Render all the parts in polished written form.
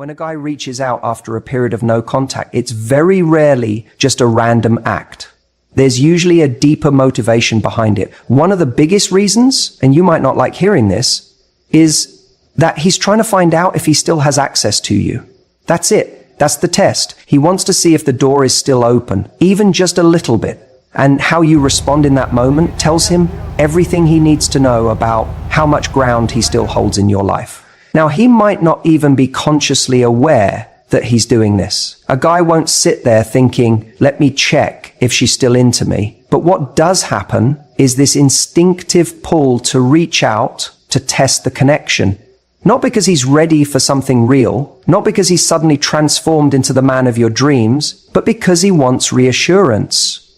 When a guy reaches out after a period of no contact, it's very rarely just a random act. There's usually a deeper motivation behind it. One of the biggest reasons, and you might not like hearing this, is that he's trying to find out if he still has access to you. That's it. That's the test. He wants to see if the door is still open, even just a little bit. And how you respond in that moment tells him everything he needs to know about how much ground he still holds in your life. Now, he might not even be consciously aware that he's doing this. A guy won't sit there thinking, let me check if she's still into me. But what does happen is this instinctive pull to reach out to test the connection. Not because he's ready for something real, not because he's suddenly transformed into the man of your dreams, but because he wants reassurance.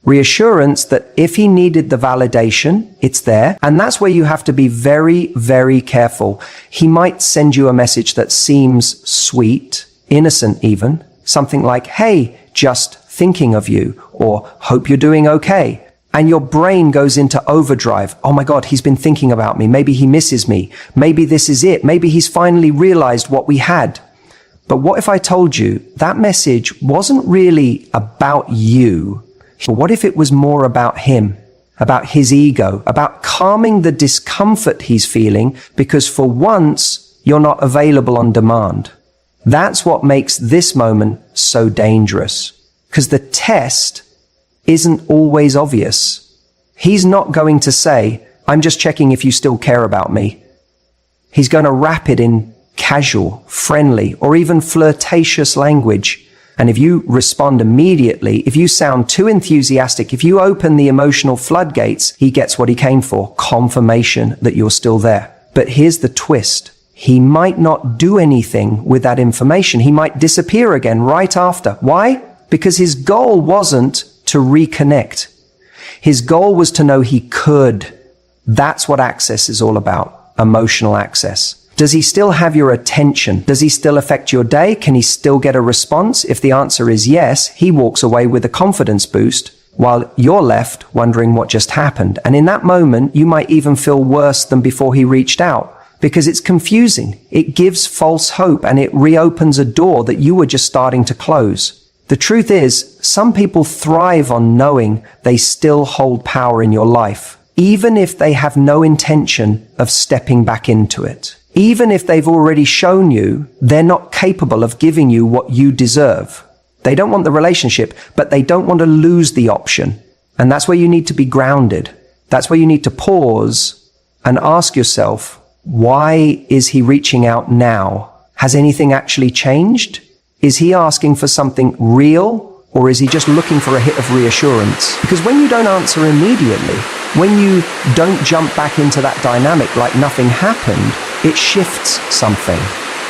Reassurance that if he needed the validation, it's there. And that's where you have to be very, very careful. He might send you a message that seems sweet, innocent even, something like, hey, just thinking of you, or hope you're doing okay. And your brain goes into overdrive. Oh my God, he's been thinking about me. Maybe he misses me. Maybe this is it. Maybe he's finally realized what we had. But what if I told you that message wasn't really about you? What if it was more about him, about his ego, about calming the discomfort he's feeling because for once you're not available on demand? That's what makes this moment so dangerous, because the test isn't always obvious. He's not going to say, I'm just checking if you still care about me. He's going to wrap it in casual, friendly, or even flirtatious language. And if you respond immediately, if you sound too enthusiastic, if you open the emotional floodgates, he gets what he came for, confirmation that you're still there. But here's the twist. He might not do anything with that information. He might disappear again right after. Why? Because his goal wasn't to reconnect. His goal was to know he could. That's what access is all about, emotional access. Does he still have your attention? Does he still affect your day? Can he still get a response? If the answer is yes, he walks away with a confidence boost while you're left wondering what just happened. And in that moment, you might even feel worse than before he reached out because it's confusing. It gives false hope and it reopens a door that you were just starting to close. The truth is, some people thrive on knowing they still hold power in your life, even if they have no intention of stepping back into it. Even if they've already shown you they're not capable of giving you what you deserve. They don't want the relationship, but they don't want to lose the option. And that's where you need to be grounded. That's where you need to pause and ask yourself, why is he reaching out now? Has anything actually changed? Is he asking for something real, or is he just looking for a hit of reassurance? Because when you don't answer immediately, when you don't jump back into that dynamic like nothing happened, it shifts something.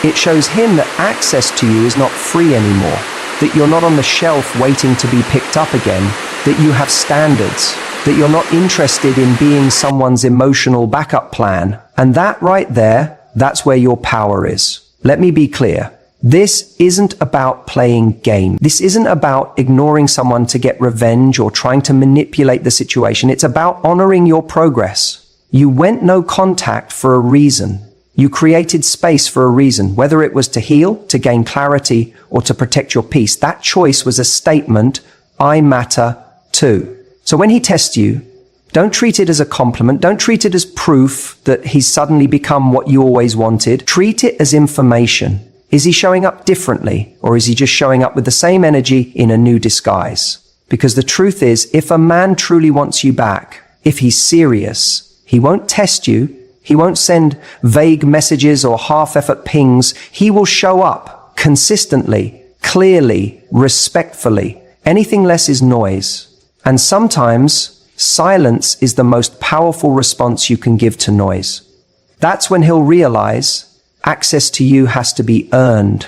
It shows him that access to you is not free anymore, that you're not on the shelf waiting to be picked up again, that you have standards, that you're not interested in being someone's emotional backup plan. And that right there, that's where your power is. Let me be clear. This isn't about playing game. This isn't about ignoring someone to get revenge or trying to manipulate the situation. It's about honoring your progress. You went no contact for a reason. You created space for a reason, whether it was to heal, to gain clarity, or to protect your peace. That choice was a statement, I matter too. So when he tests you, don't treat it as a compliment. Don't treat it as proof that he's suddenly become what you always wanted. Treat it as information. Is he showing up differently, or is he just showing up with the same energy in a new disguise? Because the truth is, if a man truly wants you back, if he's serious, he won't test you. He won't send vague messages or half-effort pings. He will show up consistently, clearly, respectfully. Anything less is noise. And sometimes silence is the most powerful response you can give to noise. That's when he'll realize access to you has to be earned.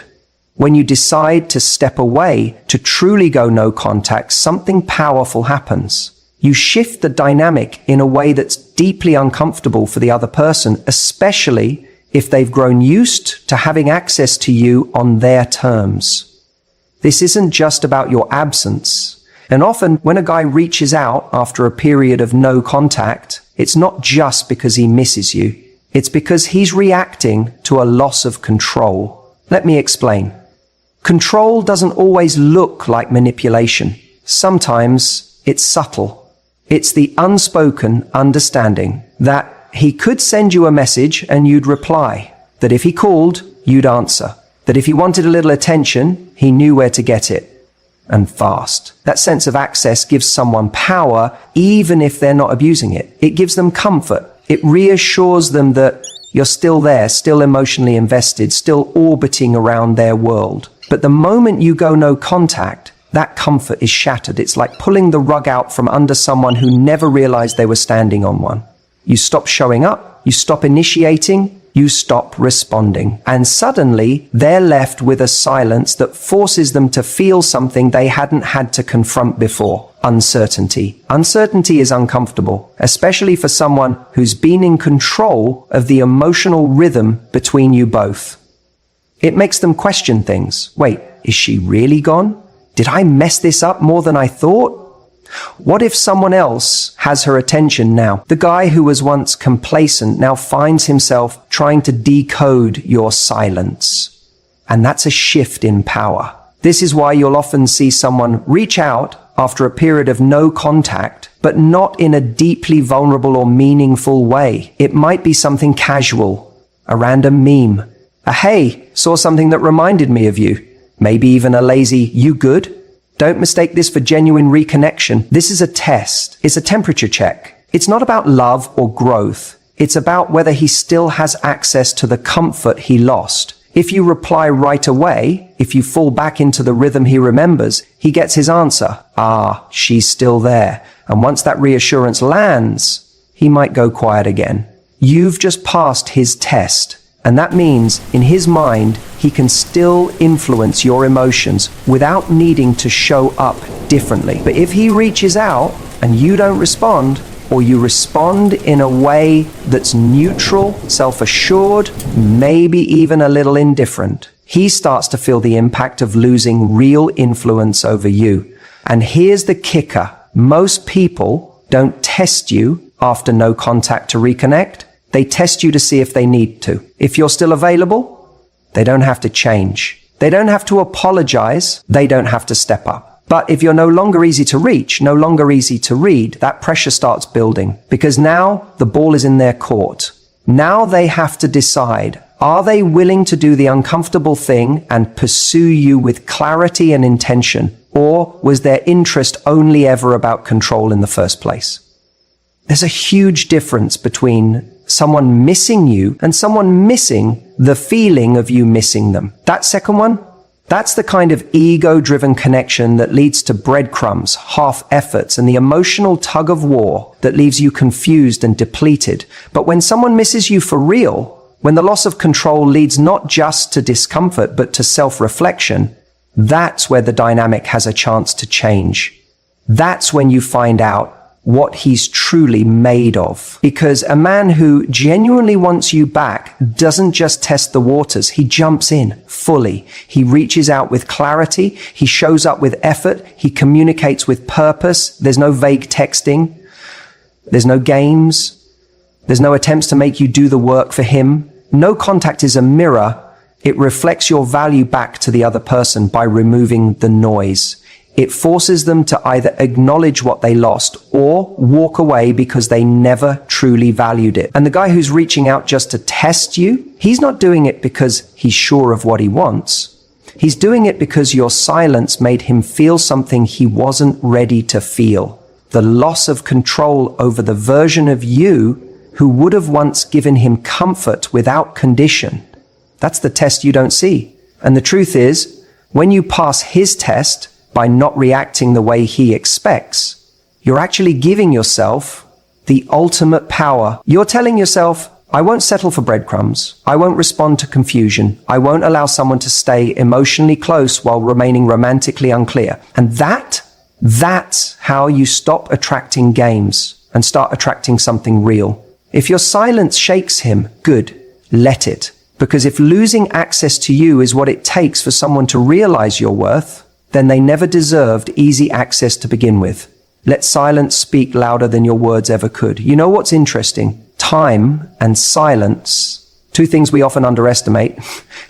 When you decide to step away, to truly go no contact, something powerful happens. You shift the dynamic in a way that's deeply uncomfortable for the other person, especially if they've grown used to having access to you on their terms. This isn't just about your absence. And often when a guy reaches out after a period of no contact, it's not just because he misses you. It's because he's reacting to a loss of control. Let me explain. Control doesn't always look like manipulation. Sometimes it's subtle. It's the unspoken understanding that he could send you a message and you'd reply, that if he called, you'd answer, that if he wanted a little attention, he knew where to get it. And fast. That sense of access gives someone power, even if they're not abusing it. It gives them comfort. It reassures them that you're still there, still emotionally invested, still orbiting around their world. But the moment you go no contact, that comfort is shattered. It's like pulling the rug out from under someone who never realized they were standing on one. You stop showing up, you stop initiating, you stop responding. And suddenly, they're left with a silence that forces them to feel something they hadn't had to confront before. Uncertainty. Uncertainty is uncomfortable, especially for someone who's been in control of the emotional rhythm between you both. It makes them question things. Wait, is she really gone? Did I mess this up more than I thought? What if someone else has her attention now? The guy who was once complacent now finds himself trying to decode your silence. And that's a shift in power. This is why you'll often see someone reach out after a period of no contact, but not in a deeply vulnerable or meaningful way. It might be something casual, a random meme, a hey, saw something that reminded me of you, maybe even a lazy, you good? Don't mistake this for genuine reconnection. This is a test. It's a temperature check. It's not about love or growth. It's about whether he still has access to the comfort he lost. If you reply right away, if you fall back into the rhythm he remembers, he gets his answer. Ah, she's still there. And once that reassurance lands, he might go quiet again. You've just passed his test. And that means, in his mind, he can still influence your emotions without needing to show up differently. But if he reaches out and you don't respond, or you respond in a way that's neutral, self-assured, maybe even a little indifferent, he starts to feel the impact of losing real influence over you. And here's the kicker. Most people don't test you after no contact to reconnect. They test you to see if they need to. If you're still available, they don't have to change. They don't have to apologize. They don't have to step up. But if you're no longer easy to reach, no longer easy to read, that pressure starts building because now the ball is in their court. Now they have to decide, are they willing to do the uncomfortable thing and pursue you with clarity and intention? Or was their interest only ever about control in the first place? There's a huge difference between someone missing you and someone missing the feeling of you missing them. That second one, that's the kind of ego-driven connection that leads to breadcrumbs, half-efforts, and the emotional tug-of-war that leaves you confused and depleted. But when someone misses you for real, when the loss of control leads not just to discomfort but to self-reflection, that's where the dynamic has a chance to change. That's when you find out what he's truly made of. Because a man who genuinely wants you back doesn't just test the waters, he jumps in fully. He reaches out with clarity, he shows up with effort, he communicates with purpose. There's no vague texting, there's no games, there's no attempts to make you do the work for him. No contact is a mirror. It reflects your value back to the other person by removing the noise. It forces them to either acknowledge what they lost or walk away because they never truly valued it. And the guy who's reaching out just to test you, he's not doing it because he's sure of what he wants. He's doing it because your silence made him feel something he wasn't ready to feel. The loss of control over the version of you who would have once given him comfort without condition. That's the test you don't see. And the truth is, when you pass his test, by not reacting the way he expects, you're actually giving yourself the ultimate power. You're telling yourself, I won't settle for breadcrumbs. I won't respond to confusion. I won't allow someone to stay emotionally close while remaining romantically unclear. And that's how you stop attracting games and start attracting something real. If your silence shakes him, good, let it. Because if losing access to you is what it takes for someone to realize your worth, then they never deserved easy access to begin with. Let silence speak louder than your words ever could. You know what's interesting? Time and silence two things we often underestimate,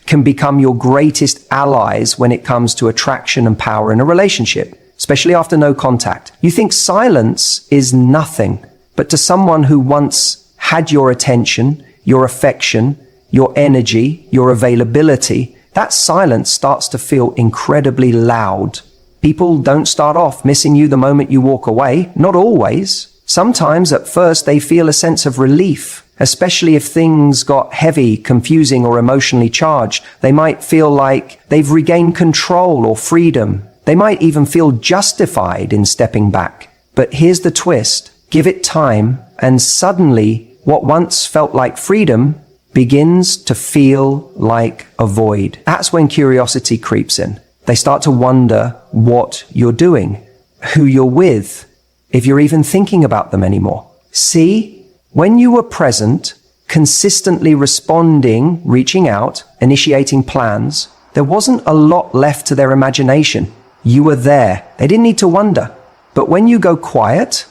can become your greatest allies when it comes to attraction and power in a relationship, especially after no contact. You think silence is nothing, but to someone who once had your attention, your affection, your energy, your availability, that silence starts to feel incredibly loud. People don't start off missing you the moment you walk away, not always. Sometimes at first they feel a sense of relief, especially if things got heavy, confusing, or emotionally charged. They might feel like they've regained control or freedom. They might even feel justified in stepping back. But here's the twist. Give it time, and suddenly what once felt like freedom begins to feel like a void. That's when curiosity creeps in. They start to wonder what you're doing, who you're with, if you're even thinking about them anymore. See, when you were present, consistently responding, reaching out, initiating plans, there wasn't a lot left to their imagination. You were there. They didn't need to wonder. But when you go quiet,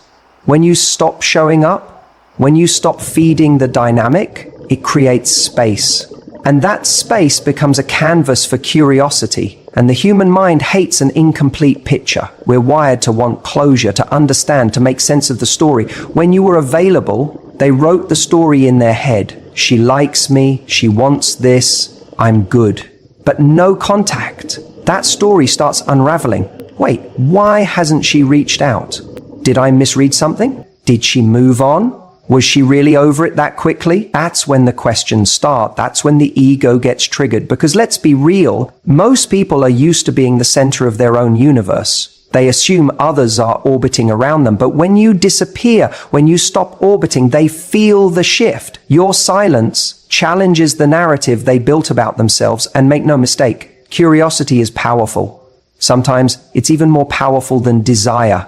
when you stop showing up, when you stop feeding the dynamic, it creates space. And that space becomes a canvas for curiosity. And the human mind hates an incomplete picture. We're wired to want closure, to understand, to make sense of the story. When you were available, they wrote the story in their head. She likes me, she wants this, I'm good. But no contact. That story starts unraveling. Wait, why hasn't she reached out? Did I misread something? Did she move on? Was she really over it that quickly? That's when the questions start. That's when the ego gets triggered. Because let's be real, most people are used to being the center of their own universe. They assume others are orbiting around them. But when you disappear, when you stop orbiting, they feel the shift. Your silence challenges the narrative they built about themselves. And make no mistake, curiosity is powerful. Sometimes it's even more powerful than desire.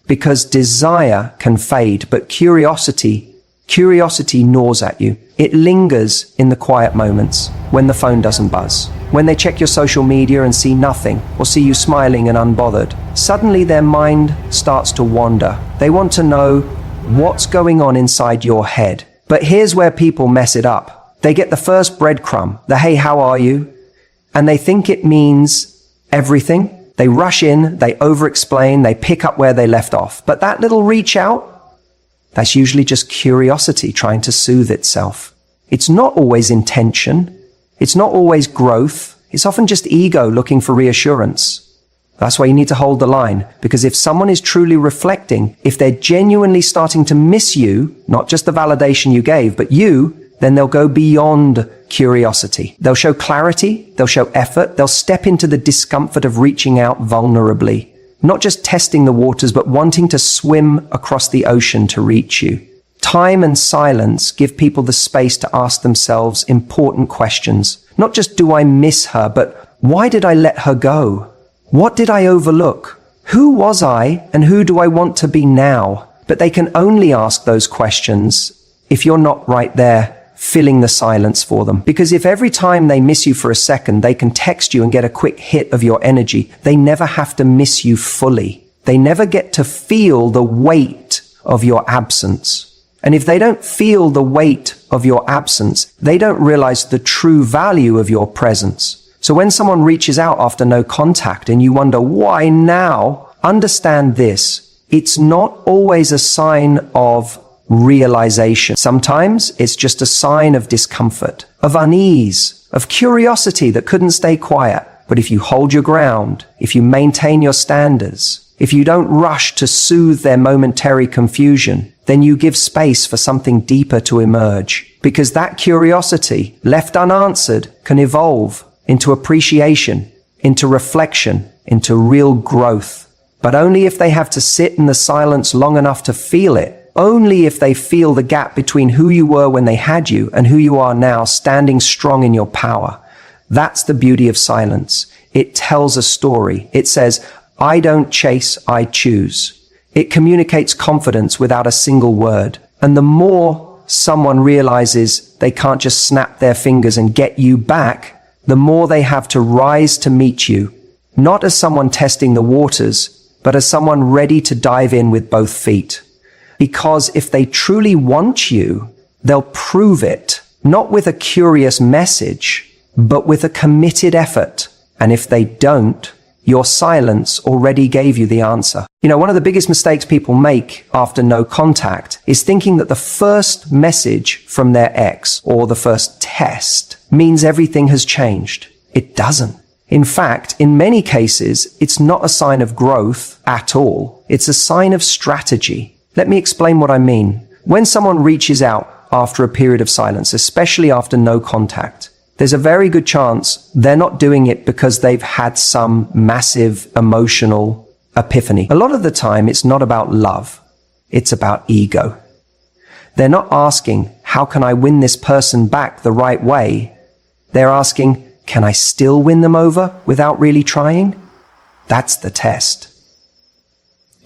Because desire can fade, but curiosity gnaws at you. It lingers in the quiet moments, when the phone doesn't buzz, when they check your social media and see nothing, or see you smiling and unbothered. Suddenly their mind starts to wander. They want to know what's going on inside your head. But here's where people mess it up. They get the first breadcrumb, the "Hey, how are you?" And they think it means everything. They rush in, they over-explain, they pick up where they left off. But that little reach out, that's usually just curiosity trying to soothe itself. It's not always intention. It's not always growth. It's often just ego looking for reassurance. That's why you need to hold the line. Because if someone is truly reflecting, if they're genuinely starting to miss you, not just the validation you gave, but you, then they'll go beyond curiosity. They'll show clarity, they'll show effort, they'll step into the discomfort of reaching out vulnerably. Not just testing the waters, but wanting to swim across the ocean to reach you. Time and silence give people the space to ask themselves important questions. Not just, do I miss her, but why did I let her go? What did I overlook? Who was I, and who do I want to be now? But they can only ask those questions if you're not right there, filling the silence for them. Because if every time they miss you for a second, they can text you and get a quick hit of your energy, they never have to miss you fully. They never get to feel the weight of your absence. And if they don't feel the weight of your absence, they don't realize the true value of your presence. So when someone reaches out after no contact and you wonder, why now? Understand this. It's not always a sign of realization. Sometimes it's just a sign of discomfort, of unease, of curiosity that couldn't stay quiet. But if you hold your ground, if you maintain your standards, if you don't rush to soothe their momentary confusion, then you give space for something deeper to emerge. Because that curiosity, left unanswered, can evolve into appreciation, into reflection, into real growth. But only if they have to sit in the silence long enough to feel it. Only if they feel the gap between who you were when they had you and who you are now, standing strong in your power. That's the beauty of silence. It tells a story. It says, I don't chase, I choose. It communicates confidence without a single word. And the more someone realizes they can't just snap their fingers and get you back, the more they have to rise to meet you, not as someone testing the waters, but as someone ready to dive in with both feet. Because if they truly want you, they'll prove it not with a curious message, but with a committed effort. And if they don't, your silence already gave you the answer. One of the biggest mistakes people make after no contact is thinking that the first message from their ex or the first test means everything has changed. It doesn't. In fact, in many cases, it's not a sign of growth at all. It's a sign of strategy. Let me explain what I mean. When someone reaches out after a period of silence, especially after no contact, there's a very good chance they're not doing it because they've had some massive emotional epiphany. A lot of the time, it's not about love. It's about ego. They're not asking, how can I win this person back the right way? They're asking, can I still win them over without really trying? That's the test.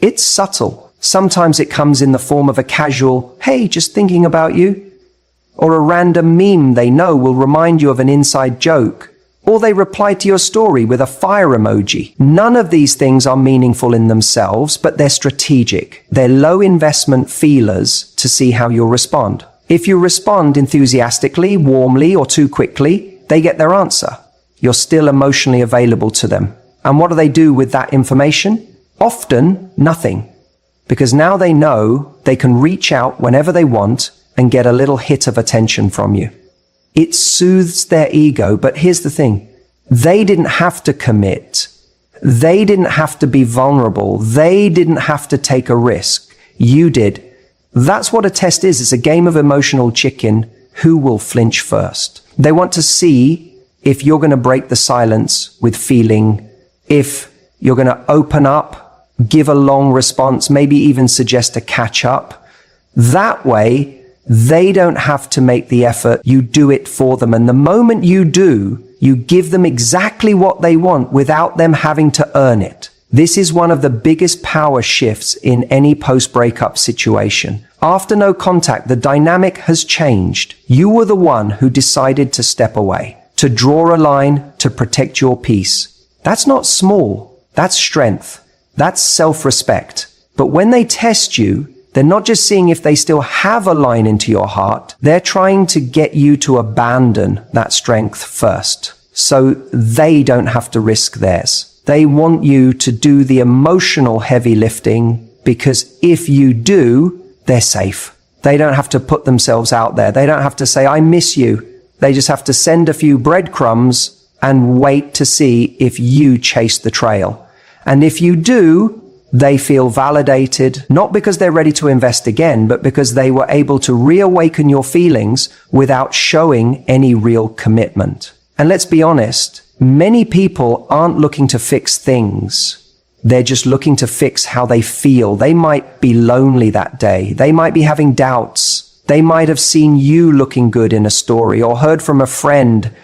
It's subtle. Sometimes it comes in the form of a casual, hey, just thinking about you. Or a random meme they know will remind you of an inside joke. Or they reply to your story with a fire emoji. None of these things are meaningful in themselves, but they're strategic. They're low investment feelers to see how you'll respond. If you respond enthusiastically, warmly, or too quickly, they get their answer. You're still emotionally available to them. And what do they do with that information? Often, nothing. Because now they know they can reach out whenever they want and get a little hit of attention from you. It soothes their ego, but here's the thing. They didn't have to commit. They didn't have to be vulnerable. They didn't have to take a risk. You did. That's what a test is. It's a game of emotional chicken. Who will flinch first? They want to see if you're going to break the silence with feeling, if you're going to open up, give a long response, maybe even suggest a catch up. That way, they don't have to make the effort. You do it for them. And the moment you do, you give them exactly what they want without them having to earn it. This is one of the biggest power shifts in any post-breakup situation. After no contact, the dynamic has changed. You were the one who decided to step away, to draw a line, to protect your peace. That's not small. That's strength. That's self-respect. But when they test you, they're not just seeing if they still have a line into your heart. They're trying to get you to abandon that strength first, so they don't have to risk theirs. They want you to do the emotional heavy lifting, because if you do, they're safe. They don't have to put themselves out there. They don't have to say, I miss you. They just have to send a few breadcrumbs and wait to see if you chase the trail. And if you do, they feel validated, not because they're ready to invest again, but because they were able to reawaken your feelings without showing any real commitment. And let's be honest, many people aren't looking to fix things. They're just looking to fix how they feel. They might be lonely that day. They might be having doubts. They might have seen you looking good in a story or heard from a friend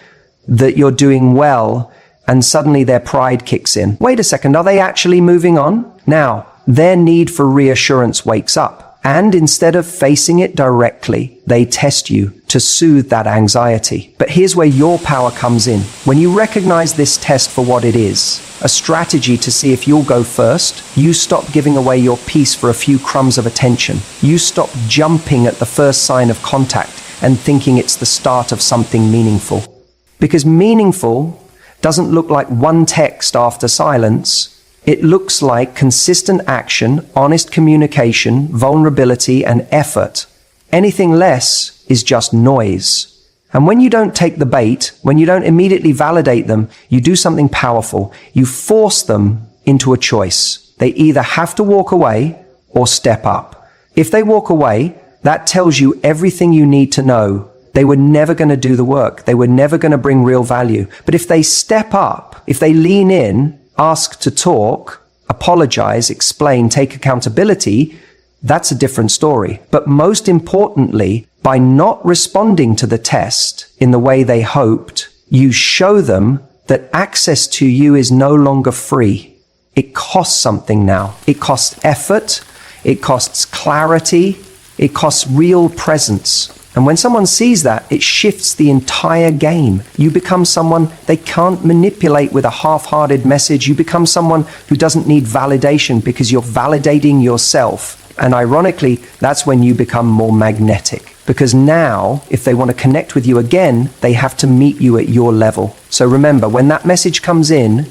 that you're doing well, and suddenly their pride kicks in. Wait a second, are they actually moving on? Now, their need for reassurance wakes up, and instead of facing it directly, they test you to soothe that anxiety. But here's where your power comes in. When you recognize this test for what it is, a strategy to see if you'll go first, you stop giving away your peace for a few crumbs of attention. You stop jumping at the first sign of contact and thinking it's the start of something meaningful. Because meaningful doesn't look like one text after silence. It looks like consistent action, honest communication, vulnerability, and effort. Anything less is just noise. And when you don't take the bait, when you don't immediately validate them, you do something powerful. You force them into a choice. They either have to walk away or step up. If they walk away, that tells you everything you need to know. They were never going to do the work. They were never going to bring real value. But if they step up, if they lean in, ask to talk, apologize, explain, take accountability, that's a different story. But most importantly, by not responding to the test in the way they hoped, you show them that access to you is no longer free. It costs something now. It costs effort. It costs clarity. It costs real presence. And when someone sees that, it shifts the entire game. You become someone they can't manipulate with a half-hearted message. You become someone who doesn't need validation because you're validating yourself. And ironically, that's when you become more magnetic. Because now, if they want to connect with you again, they have to meet you at your level. So remember, when that message comes in,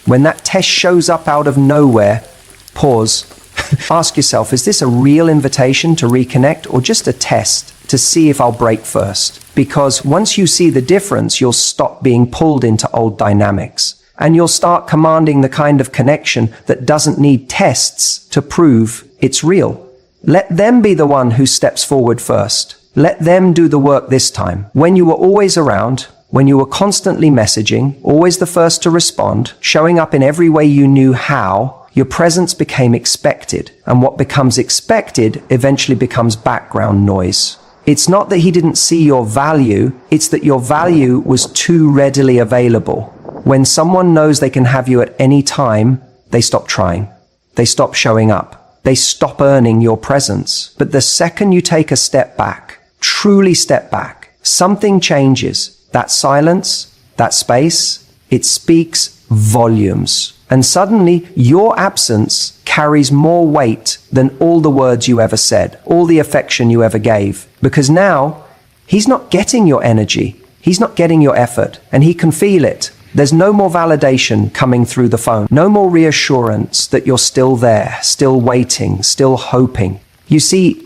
when that test shows up out of nowhere, pause. Ask yourself, is this a real invitation to reconnect or just a test to see if I'll break first? Because once you see the difference, you'll stop being pulled into old dynamics. And you'll start commanding the kind of connection that doesn't need tests to prove it's real. Let them be the one who steps forward first. Let them do the work this time. When you were always around, when you were constantly messaging, always the first to respond, showing up in every way you knew how, your presence became expected. And what becomes expected eventually becomes background noise. It's not that he didn't see your value, it's that your value was too readily available. When someone knows they can have you at any time, they stop trying. They stop showing up. They stop earning your presence. But the second you take a step back, truly step back, something changes. That silence, that space, it speaks volumes. And suddenly your absence carries more weight than all the words you ever said, all the affection you ever gave. Because now he's not getting your energy. He's not getting your effort, and he can feel it. There's no more validation coming through the phone. No more reassurance that you're still there, still waiting, still hoping. You see,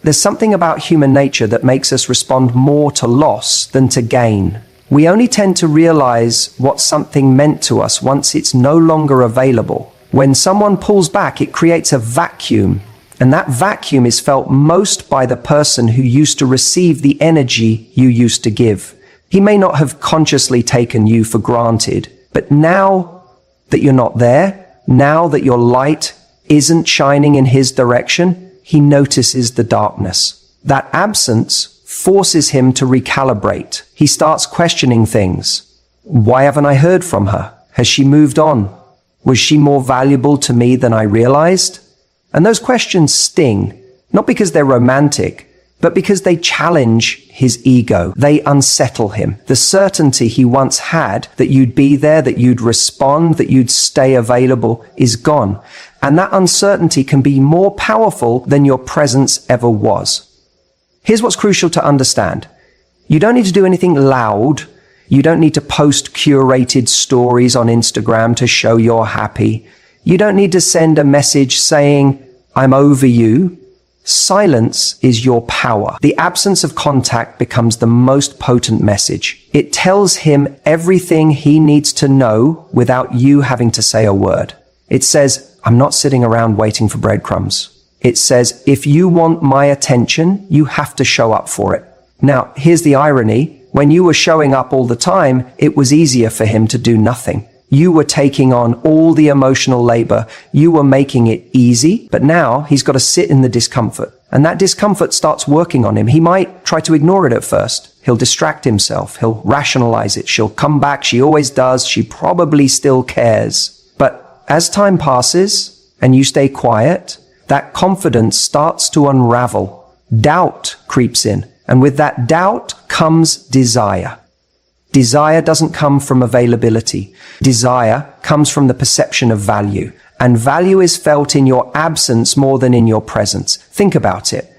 there's something about human nature that makes us respond more to loss than to gain. We only tend to realize what something meant to us once it's no longer available. When someone pulls back, it creates a vacuum, and that vacuum is felt most by the person who used to receive the energy you used to give. He may not have consciously taken you for granted, but now that you're not there, now that your light isn't shining in his direction, he notices the darkness. That absence forces him to recalibrate. He starts questioning things. Why haven't I heard from her? Has she moved on? Was she more valuable to me than I realized? And those questions sting, not because they're romantic, but because they challenge his ego. They unsettle him. The certainty he once had that you'd be there, that you'd respond, that you'd stay available is gone. And that uncertainty can be more powerful than your presence ever was. Here's what's crucial to understand. You don't need to do anything loud. You don't need to post curated stories on Instagram to show you're happy. You don't need to send a message saying, I'm over you. Silence is your power. The absence of contact becomes the most potent message. It tells him everything he needs to know without you having to say a word. It says, I'm not sitting around waiting for breadcrumbs. It says, if you want my attention, you have to show up for it. Now, here's the irony. When you were showing up all the time, it was easier for him to do nothing. You were taking on all the emotional labor. You were making it easy, but now he's got to sit in the discomfort. And that discomfort starts working on him. He might try to ignore it at first. He'll distract himself. He'll rationalize it. She'll come back. She always does. She probably still cares. But as time passes and you stay quiet, that confidence starts to unravel. Doubt creeps in. And with that doubt comes desire. Desire doesn't come from availability. Desire comes from the perception of value. And value is felt in your absence more than in your presence. Think about it.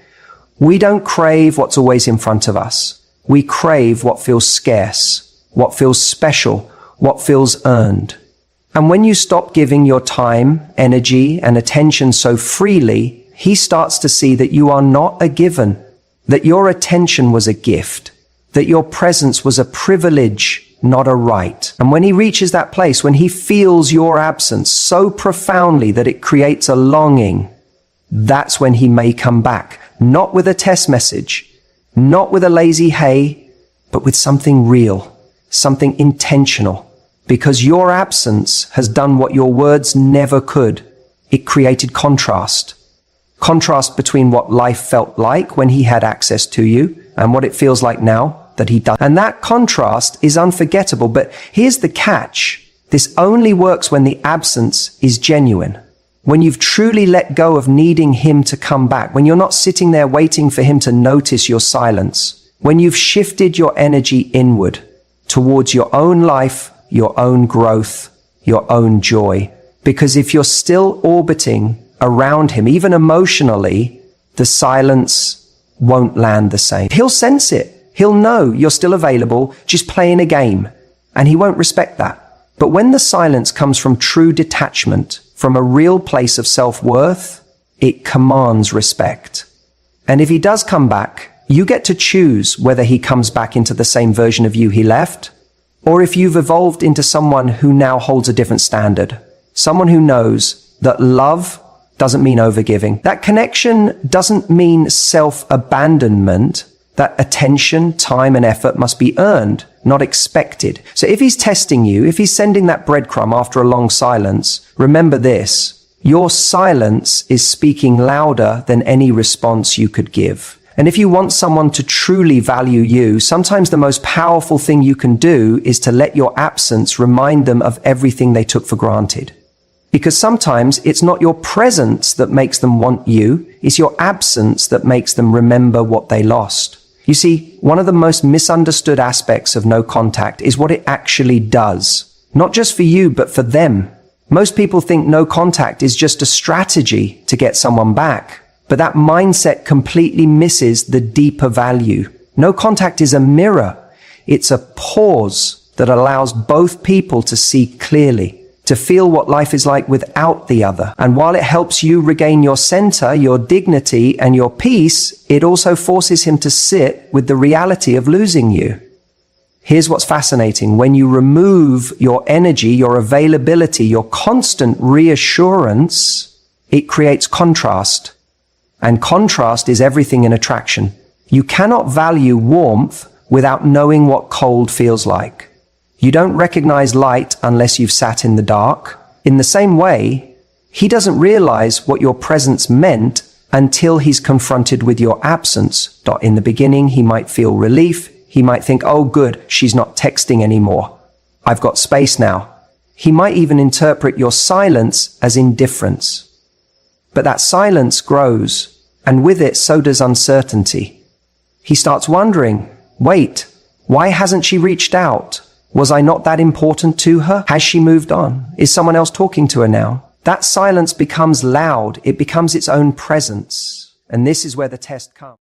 We don't crave what's always in front of us. We crave what feels scarce, what feels special, what feels earned. And when you stop giving your time, energy, and attention so freely, he starts to see that you are not a given, that your attention was a gift, that your presence was a privilege, not a right. And when he reaches that place, when he feels your absence so profoundly that it creates a longing, that's when he may come back, not with a test message, not with a lazy hey, but with something real, something intentional. Because your absence has done what your words never could. It created contrast. Contrast between what life felt like when he had access to you and what it feels like now that he doesn't. And that contrast is unforgettable. But here's the catch. This only works when the absence is genuine. When you've truly let go of needing him to come back. When you're not sitting there waiting for him to notice your silence. When you've shifted your energy inward towards your own life, your own growth, your own joy. Because if you're still orbiting around him, even emotionally, the silence won't land the same. He'll sense it. He'll know you're still available, just playing a game, and he won't respect that. But when the silence comes from true detachment, from a real place of self-worth, it commands respect. And if he does come back, you get to choose whether he comes back into the same version of you he left, or if you've evolved into someone who now holds a different standard, someone who knows that love doesn't mean overgiving. That connection doesn't mean self-abandonment. That attention, time, and effort must be earned, not expected. So if he's testing you, if he's sending that breadcrumb after a long silence, remember this: your silence is speaking louder than any response you could give. And if you want someone to truly value you, sometimes the most powerful thing you can do is to let your absence remind them of everything they took for granted. Because sometimes it's not your presence that makes them want you, it's your absence that makes them remember what they lost. You see, one of the most misunderstood aspects of no contact is what it actually does. Not just for you, but for them. Most people think no contact is just a strategy to get someone back. But that mindset completely misses the deeper value. No contact is a mirror. It's a pause that allows both people to see clearly, to feel what life is like without the other. And while it helps you regain your center, your dignity, and your peace, it also forces him to sit with the reality of losing you. Here's what's fascinating. When you remove your energy, your availability, your constant reassurance, it creates contrast. And contrast is everything in attraction. You cannot value warmth without knowing what cold feels like. You don't recognize light unless you've sat in the dark. In the same way, he doesn't realize what your presence meant until he's confronted with your absence. In the beginning, he might feel relief. He might think, oh good, she's not texting anymore. I've got space now. He might even interpret your silence as indifference. But that silence grows, and with it, so does uncertainty. He starts wondering, wait, why hasn't she reached out? Was I not that important to her? Has she moved on? Is someone else talking to her now? That silence becomes loud. It becomes its own presence. And this is where the test comes.